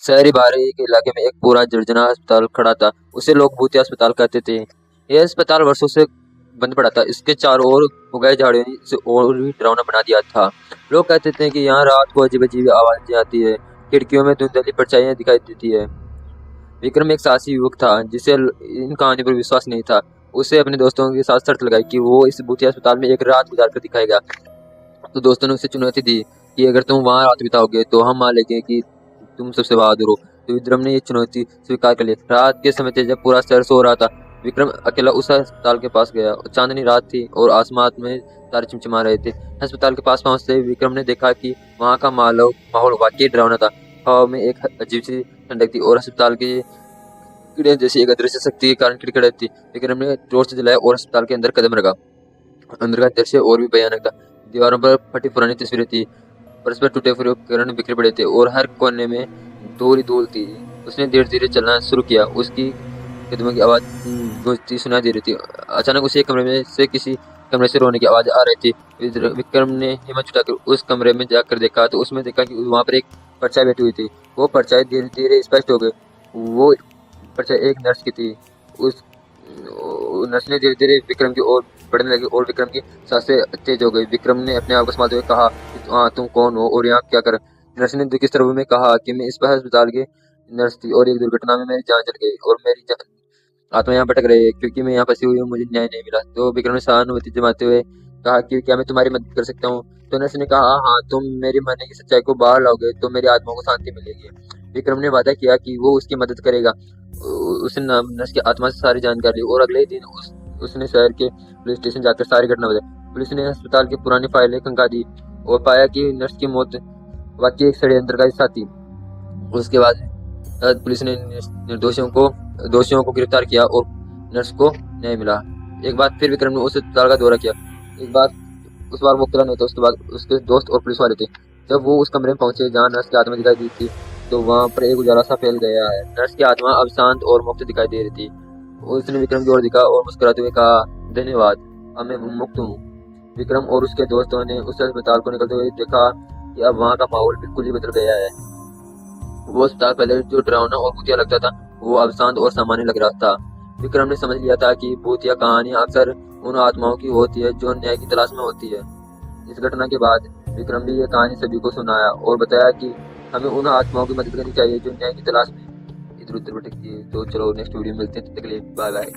शहरी बाहरी के इलाके में एक पूरा जर्जना अस्पताल खड़ा था। उसे लोग भूतिया अस्पताल कहते थे। यह अस्पताल वर्षों से बंद पड़ा था। इसके चारों ओर उगाए झाड़ियों ने इसे और भी डरावना बना दिया था। लोग कहते थे कि यहाँ रात को अजीब-अजीब आवाजें आती है, खिड़कियों में धुंधली परछाइयां दिखाई देती है। विक्रम एक साहसी युवक था जिसे इन कहानियों पर विश्वास नहीं था। उसे अपने दोस्तों के साथ शर्त लगाई कि वो इस भूतिया अस्पताल में एक रात गुजार कर दिखाएगा। तो दोस्तों ने उसे चुनौती दी कि अगर तुम वहाँ रात बिताओगे तो हम मान लेंगे कि तुम सबसे बहादुर हो। तो विक्रम ने ये चुनौती स्वीकार कर ली। रात के समय थे जब पूरा शहर सो रहा था, विक्रम अकेला उस अस्पताल के पास गया। चांदनी रात थी और आसमान में तारे चिमचिमा रहे थे। अस्पताल के पास पहुंचते ही विक्रम ने देखा कि वहाँ का माहौल वाकई डरावना था। हवा में एक अजीब सी ठंडक थी और अस्पताल की कीड़े जैसी एक अदृश्य शक्ति के कारण खिड़खिड़ाती थी। विक्रम ने टॉर्च जलाया और अस्पताल के अंदर कदम रखा। अंदर का दृश्य और भी भयानक था। दीवारों पर फटी पुरानी तस्वीरें थी, फर्श पर टूटे फूटे उपकरण बिखरे पड़े थे और हर कोने में धूल ही धूल थी। उसने धीरे-धीरे चलना शुरू किया। उसकी कदमों की आवाज गूंजती सुनाई दे रही थी। अचानक उसे किसी कमरे से रोने की आवाज आ रही थी। विक्रम ने हिम्मत जुटाकर उस कमरे में जाकर देखा तो उसमें देखा कि वहाँ पर एक परछाई बैठी हुई थी। वो परछाई धीरे-धीरे स्पष्ट हो गई। वो परछाई एक नर्स की थी। उस नर्स ने धीरे-धीरे विक्रम की ओर बढ़ने लगी और विक्रम की सांसें तेज हो गई। विक्रम ने अपने आप को संभालते हुए कहा, हाँ तुम कौन हो और यहाँ क्या कर? नर्स ने दुखी स्वर में कहा कि मैं इस अस्पताल की नर्स थी और एक दुर्घटना में मेरी जान चली गई और मेरी आत्मा यहाँ भटक रही है क्योंकि मैं यहाँ फंसी हुई हूँ, मुझे न्याय नहीं मिला। तो विक्रम ने सहानुभूति जमाते हुए कहा कि क्या मैं तुम्हारी मदद कर सकता हूँ? तो नर्स ने कहा, हाँ तुम मेरी मरने की सच्चाई को बाहर लाओगे तो मेरी आत्मा को शांति मिलेगी। विक्रम ने वादा किया कि वो उसकी मदद करेगा। उसने नर्स की आत्मा से सारी जानकारी ली और अगले ही दिन उसने शहर के पुलिस स्टेशन जाकर सारी घटना बताई। पुलिस ने अस्पताल की पुरानी फाइलें खंगा दी और पाया कि नर्स की मौत वाकई एक षड्यंत्र का हिस्सा थी। उसके बाद पुलिस ने दोषियों को गिरफ्तार किया और नर्स को न्याय मिला। एक बार फिर विक्रम ने उस अस्पताल का दौरा किया। उस बार वो अकेला नहीं था, उसके बाद उसके दोस्त और पुलिस वाले थे। जब वो उस कमरे में पहुंचे जहाँ नर्स की आत्मा दिखाई दी थी तो वहाँ पर एक उजाला सा फैल गया है। नर्स की आत्मा अब शांत और मुक्त दिखाई दे रही थी। उसने विक्रम की ओर देखा और मुस्कुराते हुए कहा, धन्यवाद, अब मैं मुक्त हूँ। विक्रम और उसके दोस्तों ने उस अस्पताल को निकलते हुए देखा कि अब वहाँ का माहौल बिल्कुल ही बदल गया है। वो अस्पताल पहले जो डरावना और भूतिया लगता था वो अब शांत और सामान्य लग रहा था। विक्रम ने समझ लिया था कि भूतिया कहानी अक्सर उन आत्माओं की होती है जो न्याय की तलाश में होती है। इस घटना के बाद विक्रम भी ये कहानी सभी को सुनाया और बताया कि हमें उन आत्माओं की मदद करनी चाहिए जो न्याय की तलाश में इधर उधर भटकती है। तो चलो नेक्स्ट वीडियो में मिलते हैं, तब तक के लिए बाय बाय।